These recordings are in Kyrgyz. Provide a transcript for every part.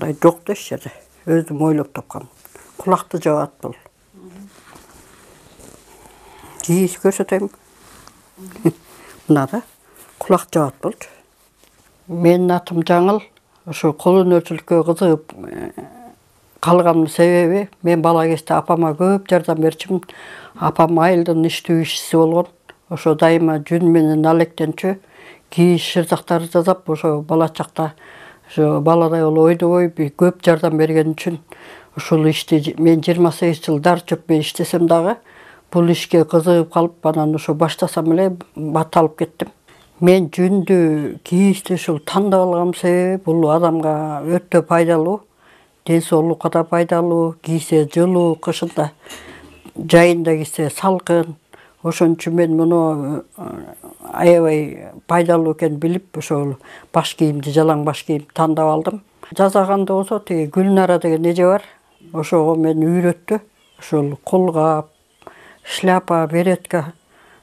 андай жок да эч жерде. Өзүм ойлоп тапкан. Кулакты жабат бул. Кийип көрсөтөйм. Мына да кулак жабат болчу. Менин атым Жаңыл. Ошо кол өнөрчүлүккө кызыгып калганымдын себеби мен бала кезде апама көп жардам берчимин. Апам айылдын иштүү ишчиси болгон. Ошо дайыма жүн менен алектенчү. Кийиш шырзактарды жасап, ошо бала чакта ошо баладай болуп ойнобой көп жардам берген үчүн ушул ишти мен 28 жыл дар чөкпөй иштесем дагы бул ишке кызыгып калып, анан ошо баштасам эле бат алып кеттим. Мен жүндү кийишти ушул тандап алган себеби бул адамга өтө пайдалуу, ден соолукка да пайдалуу, кийсе жылуу, кышында жайында кийсе салкын. Ошон үчүн мен муну аябай пайдалуу экенин билип, ошол баш кийимди, жалаң баш кийимди тандап алдым. Жасаганда болсо тиги Гүлнара деген эже бар. Ошого мени үйрөттү. Ошол колгап, шляпа, беретка,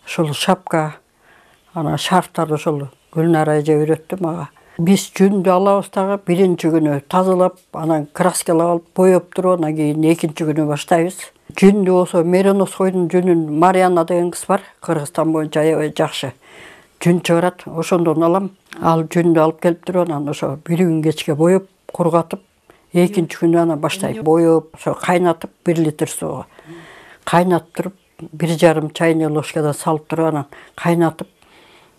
ошол шапка, ана шарфтарды ошол Гүлнара эже үйрөттү мага. Биз жүндү алабыз дагы биринчи күнү тазалап, анан краскалап алып, боеп туруп, анан кийин экинчи күнү баштайбыз. Жүндү болсо меринос койдун жүнүн Мариана деген кыз бар, Кыргызстан боюнча аябай жакшы жүн чыгарат. Ошондон алам. Ал жүндү алып келип туруп, анан ошо бир күн кечке боеп, кургатып, экинчи күнү анан баштайм. Боеп, ошо кайнатып 1 литр суга. Кайнатып туруп, 1,5 чайный ложкадан салып туруп, анан кайнатып,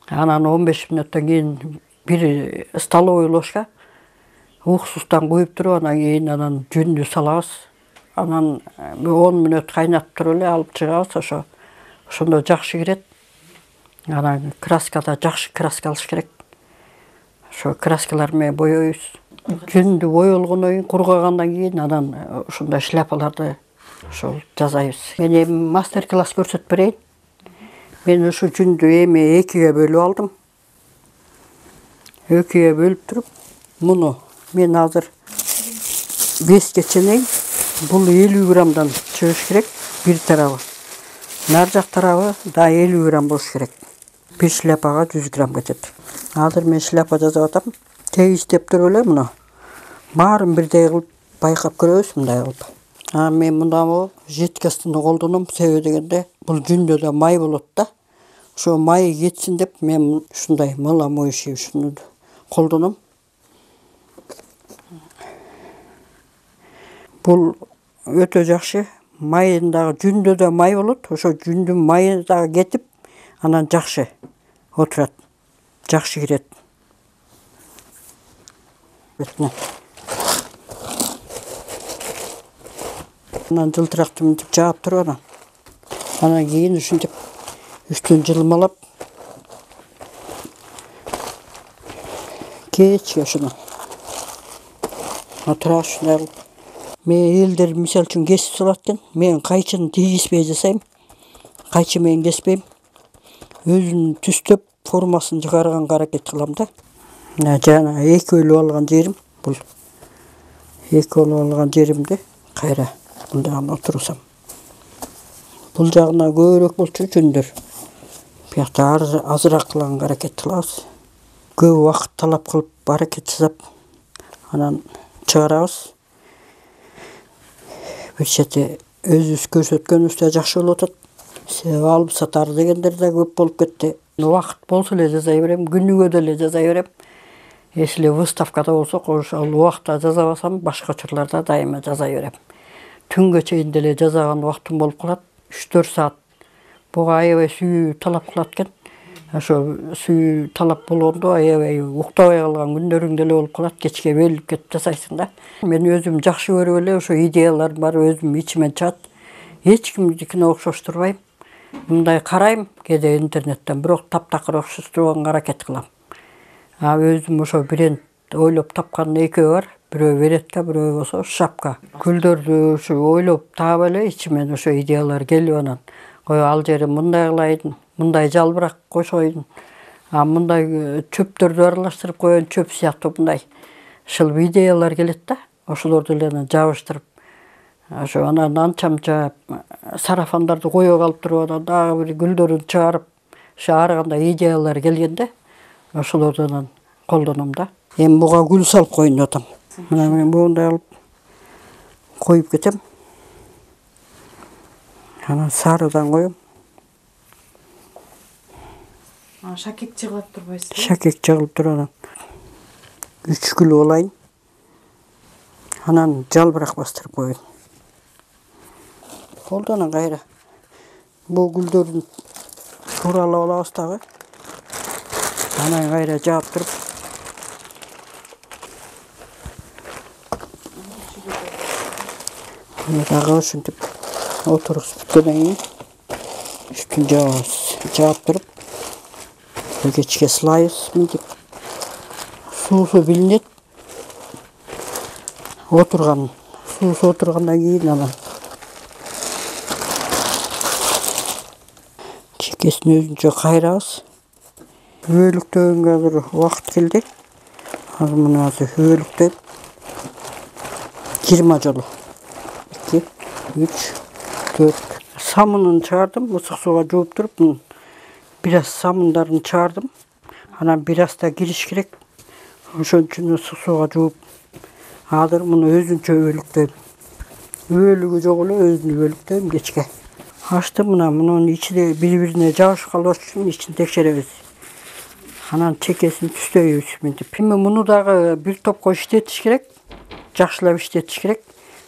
анан 15 мүнөттөн кийин 1 столовый ложка уксустан куюп туруп, анан кийин анан жүндү салабыз. Анан 10 мүнөт кайнатып туруп эле алып чыгабыз. Ошондо жакшы кирет. Анан краскада жакшы краска алыш керек. Ошо краскалар менен боёбуз. Жүндү боелгондон кийин, кургагандан кийин анан ушундай шляпаларды ошол жасайбыз. Мен эми мастер-класс көрсөтүп берейин. Мен ушу жүндү эми 2ге бөлүп алдым. 2ге бөлүп туруп, муну мен азыр 5ке ченейин. Бул 50 граммдан чыгыш керек бир тарабы. Нар жак тарабы да 50 грамм болуш керек. Bir шляпага 100 грамм кетет. Азыр мен шляпа жасап атам. Тегиштеп туруп эле муну баарын бирдей кылып байкап көрөбүз мындай кылып. Мен мына жидкостьну колдоном, себеби дегенде бул жүндө да май болот да. Ошо май кетсин деп мен ушундай мыломоющий ушуну колдоном. Бул өтө жакшы. Майындагы жүндө да май болот. Ошо жүндүн майы дагы кетип, анан жакшы отурат. Жакшы кирет. Анан жылтыракты мынтип жаап туруп, анан кийин ушинтип үстүн жылмалап кечке ушуну отура ушундай кылып. Мен элдер мисалы үчүн кесип салат экен. Мен кайчыны тийгизбей жасайм. Кайчы менен кеспейм. Өзүн түстөп, формасын чыгарганга аракет кылам да. Жана 2 бөлүп алган жерим бул. 2 бөлүп алган жеримди кайра мындай отурсам. Бул жагына көбүрөөк болчу жүндөр. Биякта азыраак кылганга аракет кылабыз. Көп убакыт талап кылып аракет жасап, анан чыгарабыз. Бир чети өзүбүз көрсөткөнүбүздө жакшы болуп атат. Себеби алып сатар дегендер да көп болуп кетти. Убакыт болсо эле жасай берем, күнүгө деле жасай берем. Если выставкада болсок, ошол убакта жасабасам, башка учурларда дайыма жасай берем. Түнгө чейин деле жасаган убактым болуп калат. 3-4 саат. Буга аябай сүйүү талап кылат экен. Ошо сүйүү талап болгондо аябай уктабай калган күндөрүң деле болуп калат. Кечке белип кетип жасайсың да. Мен өзүм жакшы көрүп эле ошо идеялар бар, өзүм ичимен чыгат. Эч кимдикине окшоштурбайм. Мындай карайм кээде интернеттен, бирок таптакыр окшоштурганга аракет кылам. Өзүм ошо бренд ойлоп тапкан 2 бар. Бирөө беретка, бирөө болсо шапка. Гүлдөрдү ушу ойлоп таап эле ичимен ошо идеялар келип, анан кой ал жерин мындай кылайын, мындай жалбырак кошоюн, мындай чөптөрдү аралаштырып коеюн, чөп сыяктуу мындай ушул идеялар келет да. Ошолорду эле жабыштырып, ошо анан анча-мынча сарафандарды кое калып туруп, анан дагы бир гүлдөрүн чыгарып, ошо ар кандай идеялар келгенде ошолорду анан колдоном да. Эми буга гүл салып коеюн деп атам. Мына мен буундай алып коюп кетем. Анан сарыдан коем. Шакек жыгылып турбайсызбы? Шакек жыгылып турат. 3 кило алайын. Анан жалбырак бастырып коем. Колдон кайра. Бул гүлдөрдүн тууралап алабыз дагы. Анан кайра жаап туруп. Мына дагы ушинтип отургузуп бүткөндөн кийин үстүн жаабыз. Жаап туруп пекечке сылайбыз мынтип. Суусу билинет. Суусу отургандан кийин анан чекесин өзүнчө кайрабыз. Өбөлүктөгөнгө азыр убакыт келди. Азыр муну өбөлүктөп 20 жолу. 2, 3, 4. Самынын чыгардым, ысык сууга жууп туруп, бир аз самындарын чыгардым. Анан бир аз да кириш керек. Ошон үчүн ысык сууга жууп, азыр муну өзүнчө өбөлүктөйм. Өбөлүгү жок эле өзүн өбөлүктөйм кечке. Ачтым мунун ичине бири-бирине жабышып калбаш үчүн ичин текшеребиз. Анан чекесин түздөйбүз мынтип. Муну дагы бир топко иштетиш керек. Жакшылап иштетиш керек.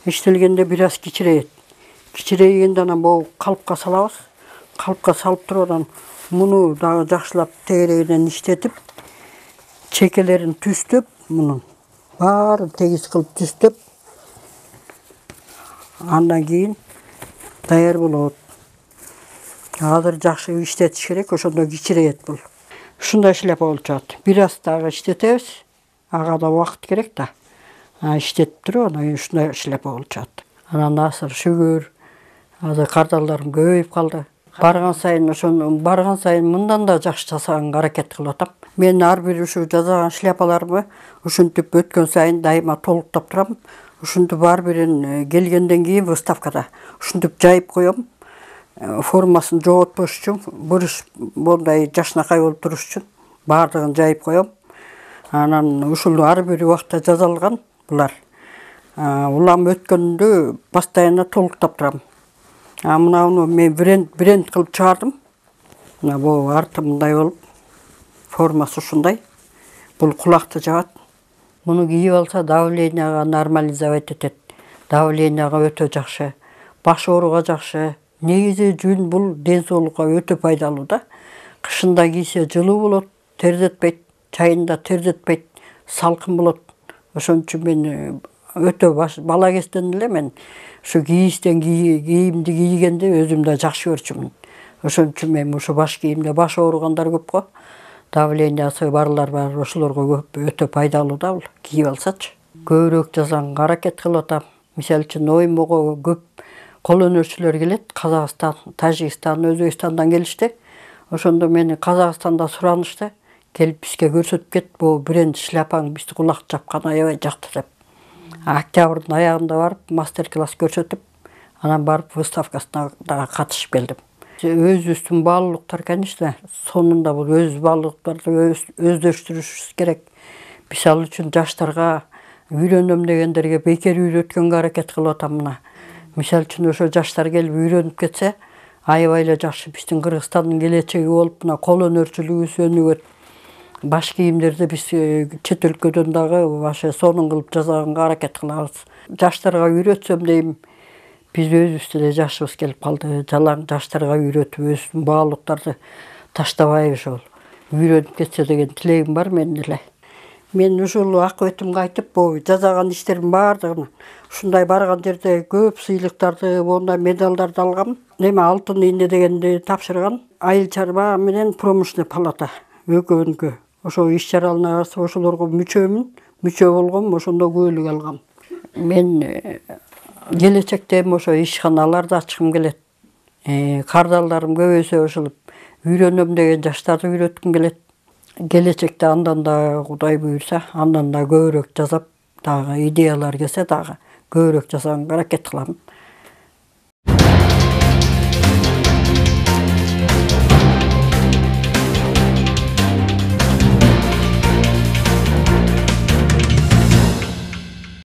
Иштелгенде бир аз кичирейет. Кичирейгенде анан бул калпка салабыз. Калпка салып туруп анан муну дагы жакшылап тегерегинен иштетип, чекелерин түздөп, мунун баарын тегиз кылып түздөп, андан кийин даяр болот. Азыр жакшы иштетиш керек, ошондо кичирейет бул. Ушундай шляпа болуп чыгат. Бир аз дагы иштетебиз. Ага да убакыт керек да. Иштетип туруп, анан кийин ушундай шляпа болуп чыгат. Анан асыр шүгүр. Азыр кардалдарым көбөйүп калды. Барган сайын мындан да жакшы жасаганга аракет кылып атам. Мен ар бир ушу жасаган шляпаларымы ушинтип өткөн сайын дайыма толуктап турам. Ушинтип ар бирин келгенден кийин выставкада ушинтип жайып коем. Формасын жоготпош үчүн, буруш мондай жашнакай болуп туруш үчүн баардыгын жайып коем. Анан ушул ар бир убакта жасалган булар. Улам өткөндө постоянно толуктап турам. Мынауну мен бренд кылып чыгардым. Мына бул арты мындай болуп, формасы ушундай. Бул кулакты жабат. Муну кийип алса давлениега нормализовать этет. Давлениега өтө жакшы. Баш ооруга жакшы. Негизи жүн бул ден соолукка өтө пайдалуу да. Кышында кийсе жылуу болот, тердетпейт, чайында тердетпейт, салкын болот. Ошон үчүн мен өтө бала кезден эле мен ушу кийимди кийгенди өзүм да жакшы көрчүмүн. Ошон үчүн мен ушу баш кийимде баш ооругандар көп го. Давлениясы барлар бар, ошолорго көп өтө пайдалуу да бул кийип алсачы. Көбүрөөк жасаганга аракет кылып атам. Мисалы үчүн оймого көп кол өнөрчүлөр келет. Казакстан, Тажикстан, Өзбекстандан келишти. Ошондо мени Казакстанда суранышты. Келип бизге көрсөтүп кет, бул бренд шляпаң бизди кулак жапкан аябай жакты деп. Октябрдын аягында барып мастер-класс көрсөтүп, анан барып выставкасына дагы катышып келдим. Өзүбүздүн баалуулуктар, конечно, сонунда бул өз баалуулуктарды өздөштүрүшүбүз керек. Мисалы үчүн жаштарга үйрөнөм дегендерге бекер үйрөткөнгө аракет кылып атам мына. Мисалы үчүн ошо жаштар келип үйрөнүп кетсе, аябай эле жакшы. Биздин Кыргызстандын келечеги болуп, мына кол өнөрчүлүгүбүз өнүгөт. Баш кийимдерди биз чет өлкөдөн дагы сонун кылып жасаганга аракет кылабыз. Жаштарга үйрөтсөм дейм, биз өзүбүз деле жашыбыз келип калды. Жалаң жаштарга үйрөтүп, өзүбүздүн баалуулуктарды таштабай ошол үйрөнүп кетсе деген тилегим бар менин эле. Мен ушул акыбетимге айтып, бул жасаган иштеримдин баардыгын ушундай барган жерде көп сыйлыктарды, мондай медалдарды алгам. Неме алтын ийне дегенди тапшырган. Айыл чарба менен промышленный палата өкөөнүкө. Ошол иш чараларына катышып ошолорго мүчөмүн. Мүчө болгом, ошондо күбөлүк алгам. Мен келечекте ошо ишканаларды ачкым келет. Кардалдарым көбөйсө ошол үйрөнөм деген жаштарды үйрөткүм келет. Келечекте андан да Кудай буйрса, андан да көбүрөөк жасап, дагы идеялар келсе дагы көбүрөөк жасаганга аракет кылам.